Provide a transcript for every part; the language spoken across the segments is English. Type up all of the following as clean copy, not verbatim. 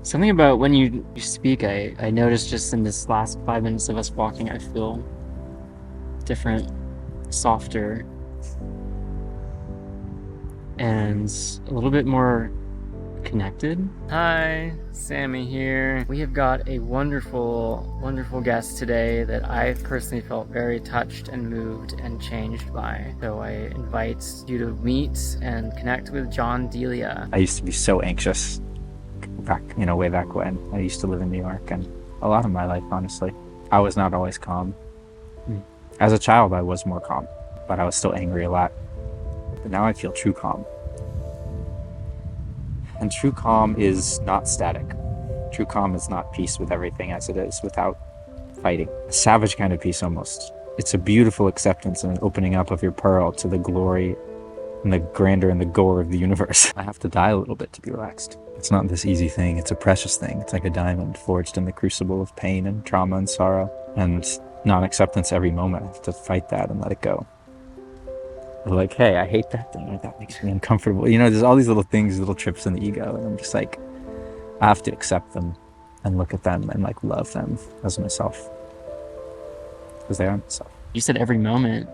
Something about when you speak, I noticed just in this last 5 minutes of us walking, I feel different, softer, and a little bit more connected. Hi, Sammy here. We have got a wonderful, wonderful guest today that I personally felt very touched and moved and changed by. So I invite you to meet and connect with Jon-Delia. I used to be so anxious back, way back when. I used to live in New York, and a lot of my life, honestly, I was not always calm. As a child, I was more calm, but I was still angry a lot. But now I feel true calm. And true calm is not static. True calm is not peace with everything as it is, without fighting. A savage kind of peace, almost. It's a beautiful acceptance and an opening up of your pearl to the glory and the grandeur and the gore of the universe. I have to die a little bit to be relaxed. It's not this easy thing. It's a precious thing. It's like a diamond forged in the crucible of pain and trauma and sorrow. And non-acceptance every moment. I have to fight that and let it go. Like, hey, I hate that thing, or that makes me uncomfortable. There's all these little things, little trips in the ego, and I'm just like, I have to accept them and look at them and like love them as myself, because they are myself. You said every moment.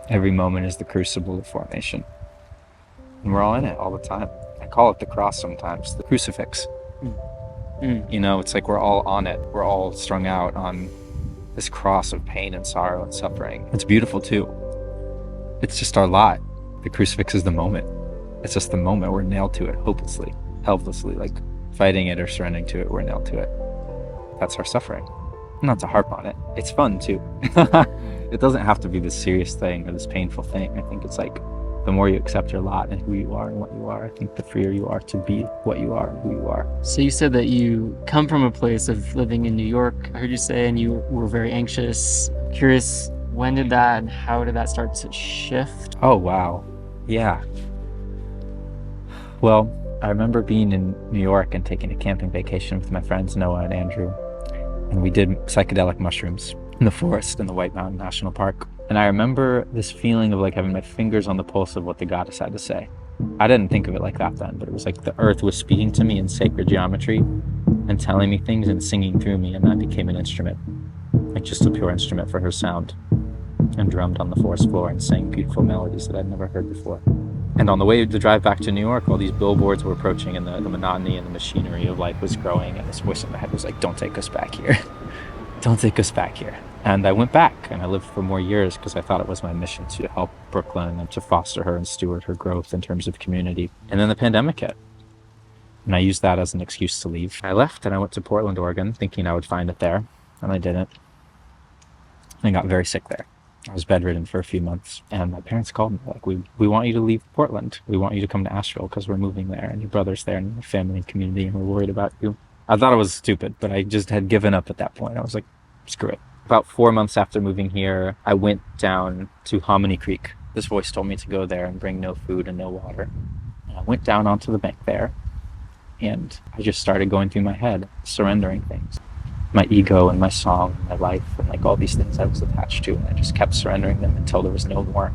Every moment is the crucible of formation, and we're all in it all the time. I call it the cross sometimes, the crucifix. It's like we're all on it. We're all strung out on this cross of pain and sorrow and suffering. It's beautiful too. It's just our lot. The crucifix is the moment. It's just the moment. We're nailed to it hopelessly, helplessly, like fighting it or surrendering to it. We're nailed to it. That's our suffering. Not to harp on it. It's fun too. It doesn't have to be this serious thing or this painful thing. I think it's like the more you accept your lot and who you are and what you are, I think the freer you are to be what you are and who you are. So you said that you come from a place of living in New York, I heard you say, and you were very anxious. Curious, when did that and how did that start to shift? Oh, wow. Yeah. Well, I remember being in New York and taking a camping vacation with my friends Noah and Andrew. And we did psychedelic mushrooms in the forest in the White Mountain National Park. And I remember this feeling of like having my fingers on the pulse of what the goddess had to say. I didn't think of it like that then, but it was like the earth was speaking to me in sacred geometry and telling me things and singing through me, and that became an instrument, like just a pure instrument for her sound, and drummed on the forest floor and sang beautiful melodies that I'd never heard before. And on the way to drive back to New York, all these billboards were approaching, and the monotony and the machinery of life was growing, and this voice in my head was like, don't take us back here. Don't take us back here. And I went back and I lived for more years because I thought it was my mission to help Brooklyn and to foster her and steward her growth in terms of community. And then the pandemic hit, and I used that as an excuse to leave. I left and I went to Portland, Oregon, thinking I would find it there, and I didn't. I got very sick there. I was bedridden for a few months, and my parents called me like, we want you to leave Portland. We want you to come to Asheville because we're moving there, and your brother's there, and your family and community, and we're worried about you. I thought it was stupid, but I just had given up at that point. I was like, screw it. About 4 months after moving here, I went down to Hominy Creek. This voice told me to go there and bring no food and no water. And I went down onto the bank there, and I just started going through my head, surrendering things. My ego and my song and my life and like all these things I was attached to, and I just kept surrendering them until there was no more.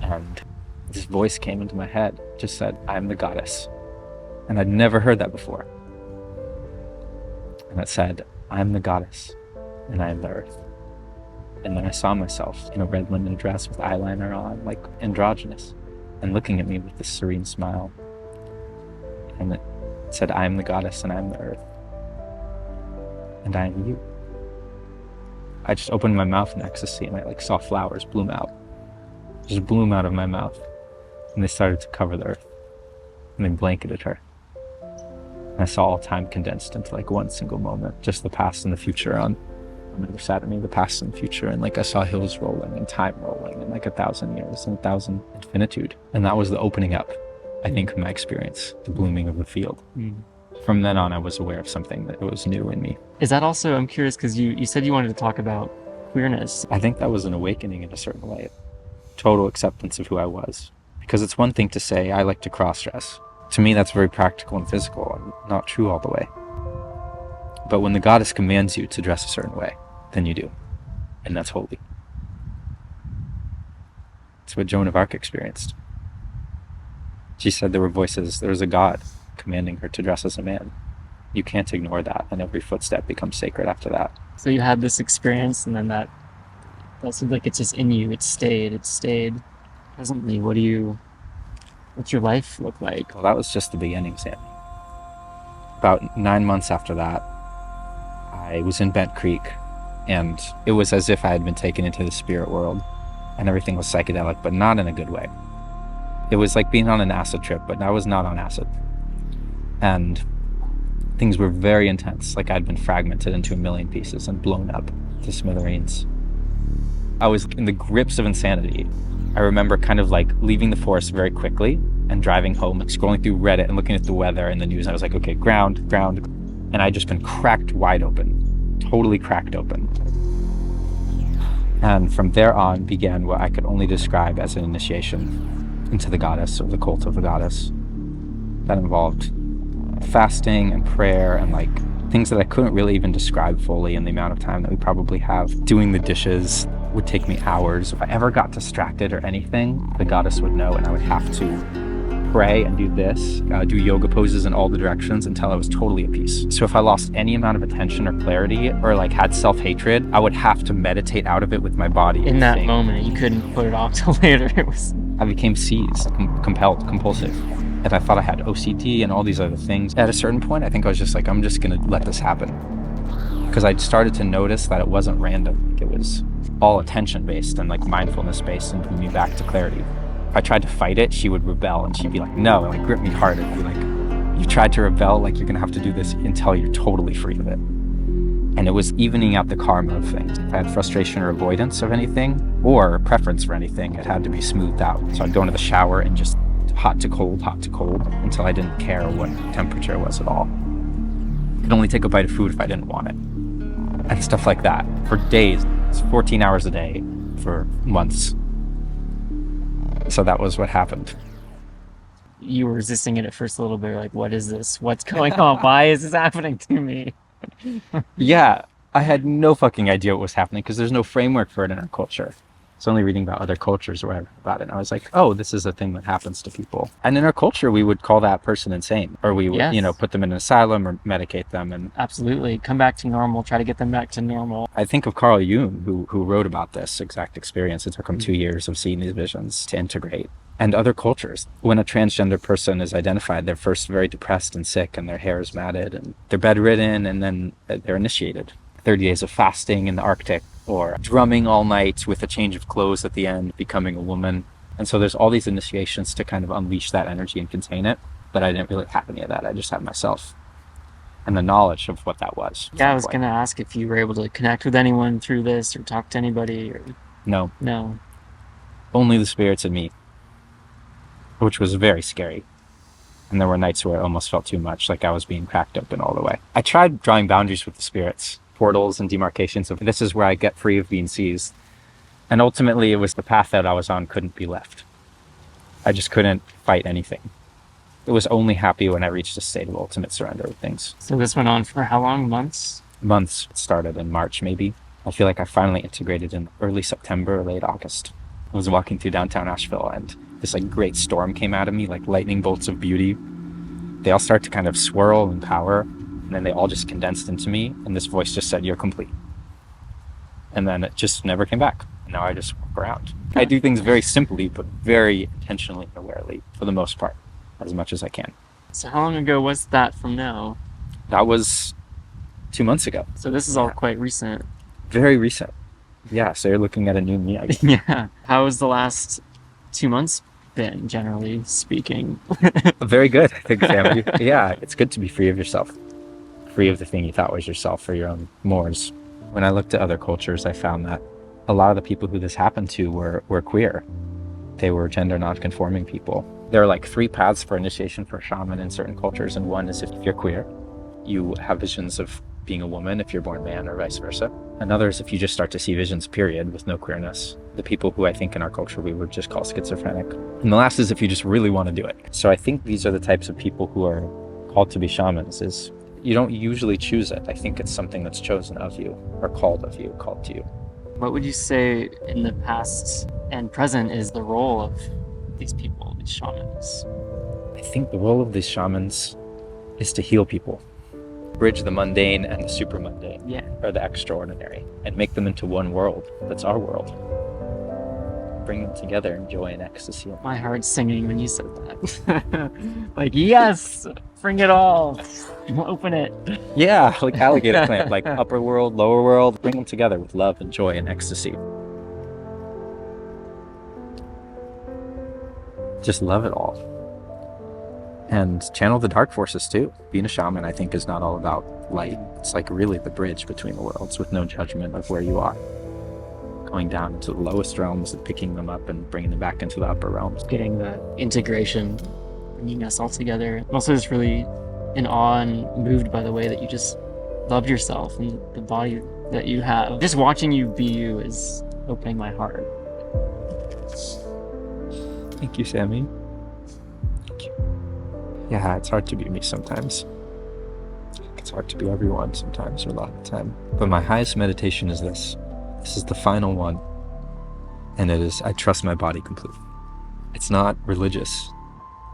And this voice came into my head, just said, I'm the goddess. And I'd never heard that before. And it said, I'm the goddess and I am the earth. And then I saw myself in a red linen dress with eyeliner on, like androgynous, and looking at me with this serene smile. And it said, I am the goddess and I am the earth. And I am you. I just opened my mouth in ecstasy, and I like saw flowers bloom out. Just bloom out of my mouth. And they started to cover the earth. And they blanketed her. And I saw all time condensed into like one single moment. Just the past and the future on the other side of me, the past and the future. And like I saw hills rolling and time rolling and like 1,000 years and 1,000 infinitude. And that was the opening up, I think, of my experience, the blooming of the field. From then on, I was aware of something that was new in me. Is that also, I'm curious, because you said you wanted to talk about queerness. I think that was an awakening in a certain way. Total acceptance of who I was. Because it's one thing to say, I like to cross-dress. To me, that's very practical and physical and not true all the way. But when the goddess commands you to dress a certain way, then you do. And that's holy. It's what Joan of Arc experienced. She said there were voices, there was a God commanding her to dress as a man. You can't ignore that, and every footstep becomes sacred after that. So you had this experience, and then that seems like it's just in you. It stayed. Presently, what's your life look like? Well, that was just the beginning, Sammy. About 9 months after that, I was in Bent Creek, and it was as if I had been taken into the spirit world, and everything was psychedelic, but not in a good way. It was like being on an acid trip, but I was not on acid. And things were very intense, like I'd been fragmented into a million pieces and blown up to smithereens. I was in the grips of insanity. I remember kind of like leaving the forest very quickly and driving home, like scrolling through Reddit and looking at the weather and the news. I was like, okay, ground. And I'd just been cracked wide open, totally cracked open. And from there on began what I could only describe as an initiation into the goddess, or the cult of the goddess. That involved fasting and prayer and like things that I couldn't really even describe fully in the amount of time that we probably have. Doing the dishes would take me hours. If I ever got distracted or anything, the goddess would know, and I would have to pray and do this, do yoga poses in all the directions until I was totally at peace. So if I lost any amount of attention or clarity, or like had self-hatred, I would have to meditate out of it with my body. In that moment, you couldn't put it off till later. I became seized, compelled, compulsive. And I thought I had OCD and all these other things. At a certain point, I think I was just like, I'm just gonna let this happen. Because I started to notice that it wasn't random. It was all attention-based and like mindfulness-based and bring me back to clarity. If I tried to fight it, she would rebel and she'd be like, no, and like grip me hard and be like, you tried to rebel, like you're gonna have to do this until you're totally free of it. And it was evening out the karma of things. If I had frustration or avoidance of anything, or preference for anything, it had to be smoothed out. So I'd go into the shower and just hot to cold, until I didn't care what temperature it was at all. Could only take a bite of food if I didn't want it. And stuff like that. For days. It's 14 hours a day for months. So that was what happened. You were resisting it at first a little bit, like, what is this? What's going on? Why is this happening to me? Yeah, I had no fucking idea what was happening because there's no framework for it in our culture. I was only reading about other cultures or whatever about it. And I was like, oh, this is a thing that happens to people. And in our culture, we would call that person insane, or we would, Yes. Put them in an asylum or medicate them. And Absolutely. Come back to normal. Try to get them back to normal. I think of Carl Jung, who wrote about this exact experience. It took him 2 years of seeing these visions to integrate. And other cultures, when a transgender person is identified, they're first very depressed and sick, and their hair is matted, and they're bedridden, and then they're initiated. 30 days of fasting in the Arctic, or drumming all night with a change of clothes at the end, becoming a woman. And so there's all these initiations to kind of unleash that energy and contain it. But I didn't really have any of that. I just had myself and the knowledge of what that was. Yeah, I was going to ask if you were able to connect with anyone through this or talk to anybody. Or... No. No. Only the spirits in me, which was very scary. And there were nights where it almost felt too much, like I was being cracked open all the way. I tried drawing boundaries with the spirits, portals and demarcations of this is where I get free of being seized. And ultimately it was the path that I was on couldn't be left. I just couldn't fight anything. It was only happy when I reached a state of ultimate surrender with things. So this went on for how long? Months? Months. It started in March, maybe. I feel like I finally integrated in early September or late August. I was walking through downtown Asheville and this like great storm came out of me, like lightning bolts of beauty. They all start to kind of swirl and power, and then they all just condensed into me, and this voice just said, you're complete. And then it just never came back. Now I just walk around. I do things very simply, but very intentionally and awarely, for the most part, as much as I can. So how long ago was that from now? That was 2 months ago. So this is all quite recent. Very recent. Yeah, so you're looking at a new me, I guess. Yeah. How has the last 2 months been, generally speaking? Very good, I think, Sammy. Yeah, it's good to be free of yourself. Free of the thing you thought was yourself for your own mores. When I looked at other cultures, I found that a lot of the people who this happened to were queer. They were gender non-conforming people. There are like 3 paths for initiation for a shaman in certain cultures, and one is if you're queer, you have visions of being a woman if you're born man, or vice versa. Another is if you just start to see visions, period, with no queerness. The people who I think in our culture we would just call schizophrenic. And the last is if you just really want to do it. So I think these are the types of people who are called to be shamans. Is you don't usually choose it. I think it's something that's chosen of you, or called of you, called to you. What would you say in the past and present is the role of these people, these shamans? I think the role of these shamans is to heal people. Bridge the mundane and the super mundane, Yeah. or the extraordinary, and make them into one world that's our world. Bring them together in joy and ecstasy. My heart's singing when you said that. Like, yes, bring it all. Open it. Yeah, like alligator clamp, like upper world, lower world. Bring them together with love and joy and ecstasy. Just love it all. And channel the dark forces too. Being a shaman, I think, is not all about light. It's like really the bridge between the worlds with no judgment of where you are. Going down into the lowest realms and picking them up and bringing them back into the upper realms. Getting the integration, bringing us all together. I'm also just really in awe and moved by the way that you just love yourself and the body that you have. Just watching you be you is opening my heart. Thank you, Sammy. Thank you. Yeah, it's hard to be me sometimes. It's hard to be everyone sometimes, or a lot of the time. But my highest meditation is this. This is the final one. And it is, I trust my body completely. It's not religious.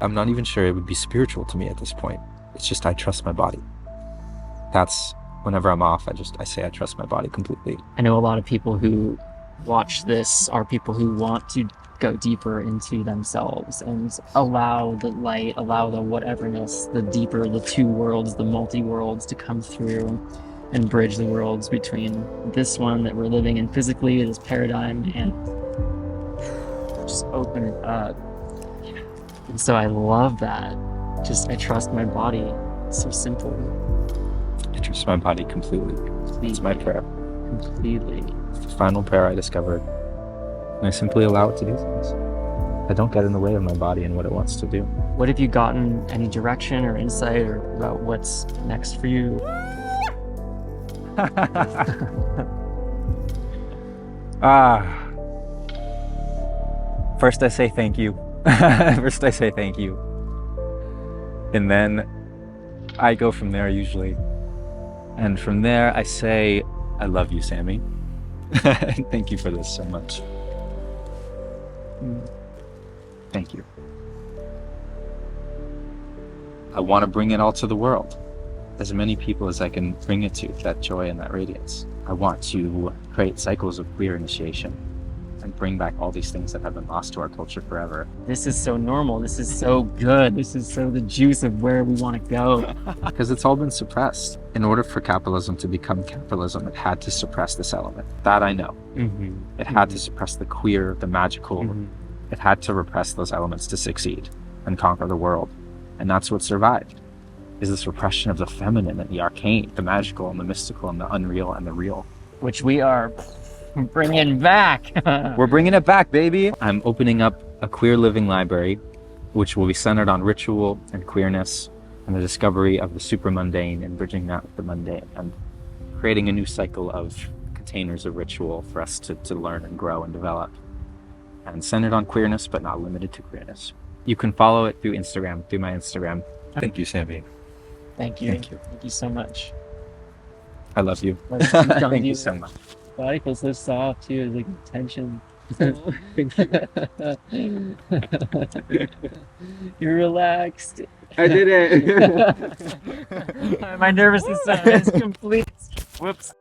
I'm not even sure it would be spiritual to me at this point. It's just, I trust my body. That's, whenever I'm off, I say I trust my body completely. I know a lot of people who watch this are people who want to go deeper into themselves and allow the light, allow the whateverness, the deeper, the two worlds, the multi-worlds to come through and bridge the worlds between this one that we're living in physically, this paradigm, and just open it up. And so I love that. Just, I trust my body. It's so simple. I trust my body completely. It's my prayer. Completely. It's the final prayer I discovered. And I simply allow it to do things. I don't get in the way of my body and what it wants to do. What have you gotten any direction or insight or about what's next for you? First I say thank you. First I say thank you. And then I go from there usually. And from there I say, I love you, Sammy. Thank you for this so much. Thank you. I want to bring it all to the world. As many people as I can bring it to, that joy and that radiance. I want to create cycles of queer initiation and bring back all these things that have been lost to our culture forever. This is so normal. This is so good. This is so the juice of where we want to go. Because it's all been suppressed. In order for capitalism to become capitalism, it had to suppress this element. That I know. It had to suppress the queer, the magical. It had to repress those elements to succeed and conquer the world. And that's what survived. Is this repression of the feminine and the arcane, the magical and the mystical and the unreal and the real. Which we are bringing back. We're bringing it back, baby. I'm opening up a queer living library, which will be centered on ritual and queerness and the discovery of the super mundane and bridging that with the mundane and creating a new cycle of containers of ritual for us to learn and grow and develop. And centered on queerness, but not limited to queerness. You can follow it through Instagram, through my Instagram. Thank you, Sammy. Thank you. Thank you. Thank you so much. I love you. Thank you so much. Body feels so soft too. It's like tension. You're relaxed. I did it. My nervous system is complete. Whoops.